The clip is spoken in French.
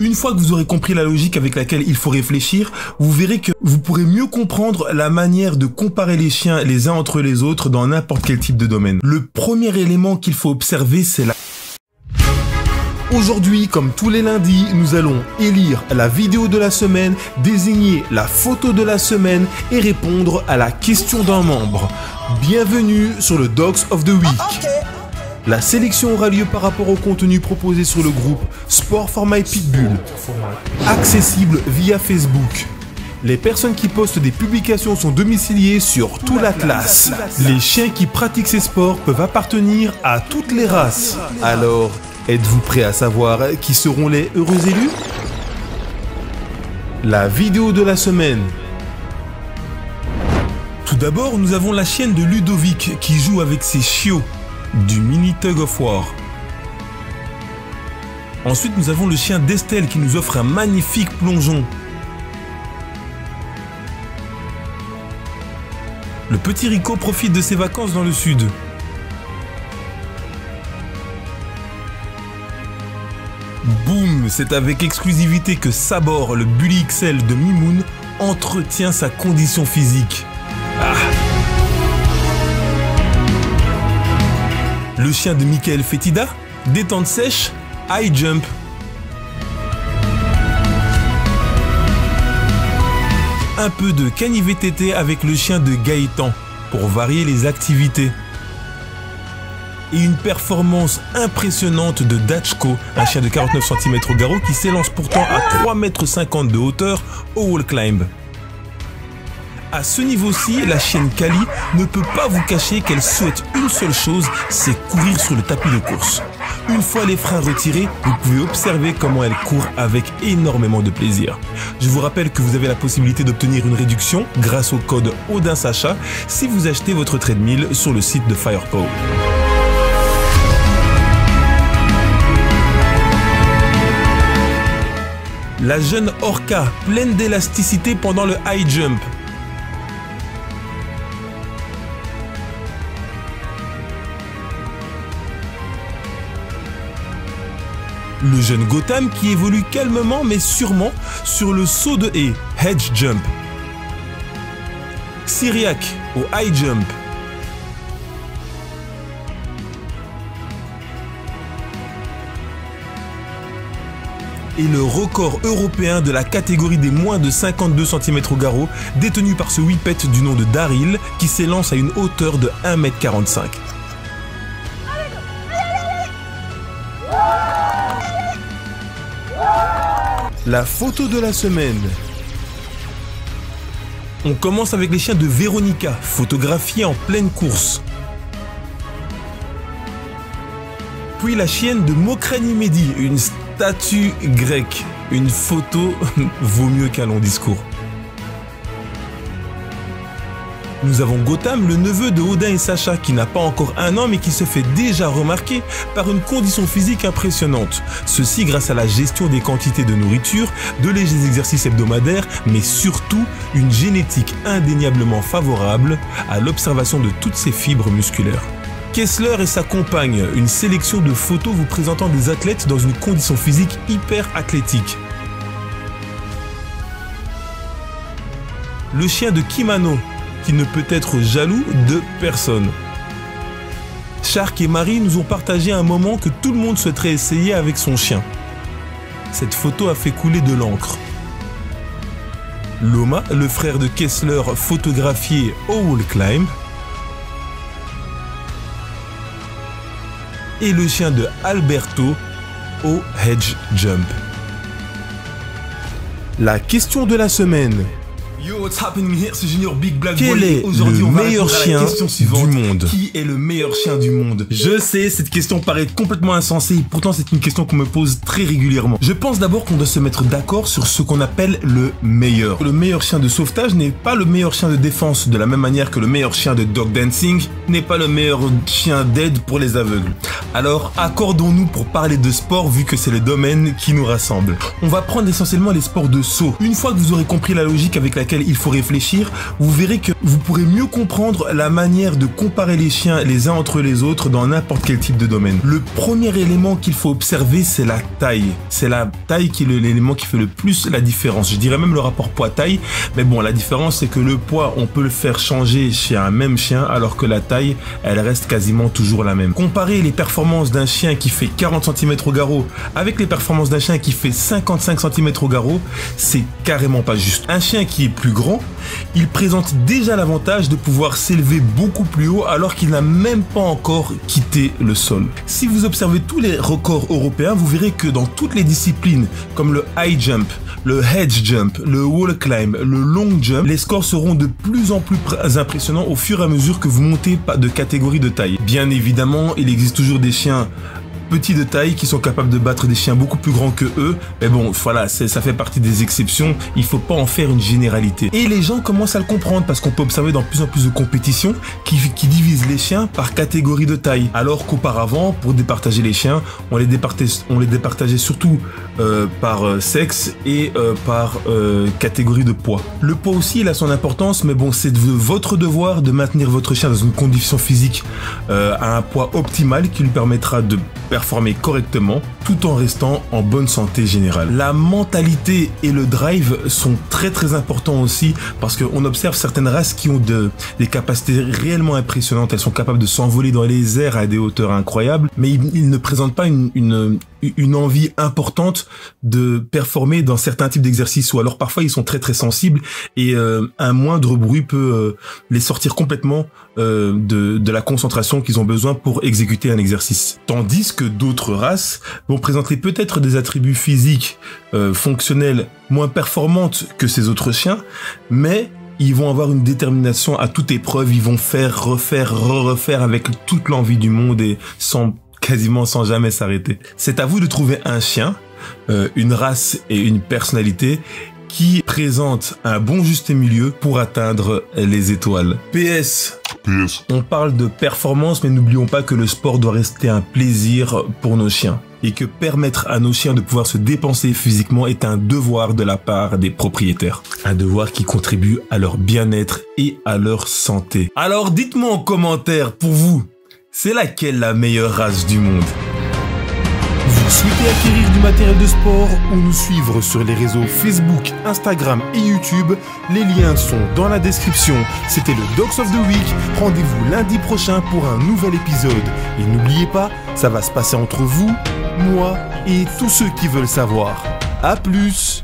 Une fois que vous aurez compris la logique avec laquelle il faut réfléchir, vous verrez que vous pourrez mieux comprendre la manière de comparer les chiens les uns entre les autres dans n'importe quel type de domaine. Le premier élément qu'il faut observer, c'est la... Aujourd'hui, comme tous les lundis, nous allons élire la vidéo de la semaine, désigner la photo de la semaine et répondre à la question d'un membre. Bienvenue sur le Dogs of the Week. La sélection aura lieu par rapport au contenu proposé sur le groupe Sport for My Pitbull, accessible via Facebook. Les personnes qui postent des publications sont domiciliées sur tout l'Atlas. Les chiens qui pratiquent ces sports peuvent appartenir à toutes les races. Alors, êtes-vous prêts à savoir qui seront les heureux élus? La vidéo de la semaine. Tout d'abord, nous avons la chienne de Ludovic qui joue avec ses chiots du mini Tug of War. Ensuite, nous avons le chien d'Estelle qui nous offre un magnifique plongeon. Le petit Rico profite de ses vacances dans le sud. Boum, c'est avec exclusivité que Sabor, le Bully XL de Mimoun, entretient sa condition physique. Ah. Le chien de Michael Fetida, détente sèche, high jump. Un peu de cani-VTT avec le chien de Gaëtan pour varier les activités. Et une performance impressionnante de Dachko, un chien de 49 cm au garrot qui s'élance pourtant à 3,50 m de hauteur au wall climb. À ce niveau-ci, la chienne Kali ne peut pas vous cacher qu'elle souhaite une seule chose, c'est courir sur le tapis de course. Une fois les freins retirés, vous pouvez observer comment elle court avec énormément de plaisir. Je vous rappelle que vous avez la possibilité d'obtenir une réduction grâce au code ODINSACHA si vous achetez votre treadmill sur le site de Firepaw. La jeune Orca, pleine d'élasticité pendant le high jump. Le jeune Gotham qui évolue calmement mais sûrement sur le saut de haie, hedge jump. Syriac au high jump. Et le record européen de la catégorie des moins de 52 cm au garrot, détenu par ce whippet du nom de Daryl, qui s'élance à une hauteur de 1,45 m. La photo de la semaine. On commence avec les chiens de Véronica, photographiés en pleine course. Puis la chienne de Mokrani Mehdi, une statue grecque. Une photo vaut mieux qu'un long discours. Nous avons Gotham, le neveu de Odin et Sacha, qui n'a pas encore 1 an mais qui se fait déjà remarquer par une condition physique impressionnante. Ceci grâce à la gestion des quantités de nourriture, de légers exercices hebdomadaires, mais surtout une génétique indéniablement favorable à l'observation de toutes ses fibres musculaires. Kessler et sa compagne, une sélection de photos vous présentant des athlètes dans une condition physique hyper athlétique. Le chien de Kimano, qui ne peut être jaloux de personne. Shark et Marie nous ont partagé un moment que tout le monde souhaiterait essayer avec son chien. Cette photo a fait couler de l'encre. Loma, le frère de Kessler, photographié au wall climb. Et le chien de Alberto au hedge jump. La question de la semaine. Yo, what's happening here, c'est Junior Big Black Boy. Quel est le meilleur chien du monde? Qui est le meilleur chien du monde? Je sais, cette question paraît complètement insensée, et pourtant c'est une question qu'on me pose très régulièrement. Je pense d'abord qu'on doit se mettre d'accord sur ce qu'on appelle le meilleur. Le meilleur chien de sauvetage n'est pas le meilleur chien de défense, de la même manière que le meilleur chien de dog dancing n'est pas le meilleur chien d'aide pour les aveugles. Alors, accordons-nous pour parler de sport vu que c'est le domaine qui nous rassemble. On va prendre essentiellement les sports de saut. Une fois que vous aurez compris la logique avec laquelle laquelle il faut réfléchir, vous verrez que vous pourrez mieux comprendre la manière de comparer les chiens les uns entre les autres dans n'importe quel type de domaine. Le premier élément qu'il faut observer, c'est la taille. C'est la taille qui est l'élément qui fait le plus la différence. Je dirais même le rapport poids-taille, mais bon, la différence c'est que le poids, on peut le faire changer chez un même chien, alors que la taille, elle reste quasiment toujours la même. Comparer les performances d'un chien qui fait 40 cm au garrot avec les performances d'un chien qui fait 55 cm au garrot, c'est carrément pas juste. Un chien qui est plus grand, il présente déjà l'avantage de pouvoir s'élever beaucoup plus haut alors qu'il n'a même pas encore quitté le sol. Si vous observez tous les records européens, vous verrez que dans toutes les disciplines comme le high jump, le hedge jump, le wall climb, le long jump, les scores seront de plus en plus impressionnants au fur et à mesure que vous montez de catégorie de taille. Bien évidemment, il existe toujours des chiens petits de taille qui sont capables de battre des chiens beaucoup plus grands que eux, mais bon, voilà, ça fait partie des exceptions, il faut pas en faire une généralité. Et les gens commencent à le comprendre parce qu'on peut observer dans plus en plus de compétitions qui divisent les chiens par catégorie de taille, alors qu'auparavant, pour départager les chiens, on les départageait surtout par sexe et par catégorie de poids. Le poids aussi, il a son importance, mais bon, c'est de votre devoir de maintenir votre chien dans une condition physique à un poids optimal qui lui permettra de performer correctement tout en restant en bonne santé générale. La mentalité et le drive sont très importants aussi parce qu'on observe certaines races qui ont des capacités réellement impressionnantes. Elles sont capables de s'envoler dans les airs à des hauteurs incroyables, mais ils ne présentent pas une envie importante de performer dans certains types d'exercices, ou alors parfois ils sont très sensibles et un moindre bruit peut les sortir complètement de la concentration qu'ils ont besoin pour exécuter un exercice. Tandis que d'autres races vont présenter peut-être des attributs physiques fonctionnels moins performantes que ces autres chiens, mais ils vont avoir une détermination à toute épreuve, ils vont faire, refaire avec toute l'envie du monde et quasiment sans jamais s'arrêter. C'est à vous de trouver un chien, une race et une personnalité qui présente un bon juste milieu pour atteindre les étoiles. PS. On parle de performance, mais n'oublions pas que le sport doit rester un plaisir pour nos chiens. Et que permettre à nos chiens de pouvoir se dépenser physiquement est un devoir de la part des propriétaires. Un devoir qui contribue à leur bien-être et à leur santé. Alors dites-moi en commentaire, pour vous, c'est laquelle la meilleure race du monde? Vous souhaitez acquérir du matériel de sport ou nous suivre sur les réseaux Facebook, Instagram et YouTube? Les liens sont dans la description. C'était le Dogs of the Week. Rendez-vous lundi prochain pour un nouvel épisode. Et n'oubliez pas, ça va se passer entre vous, moi et tous ceux qui veulent savoir. À plus!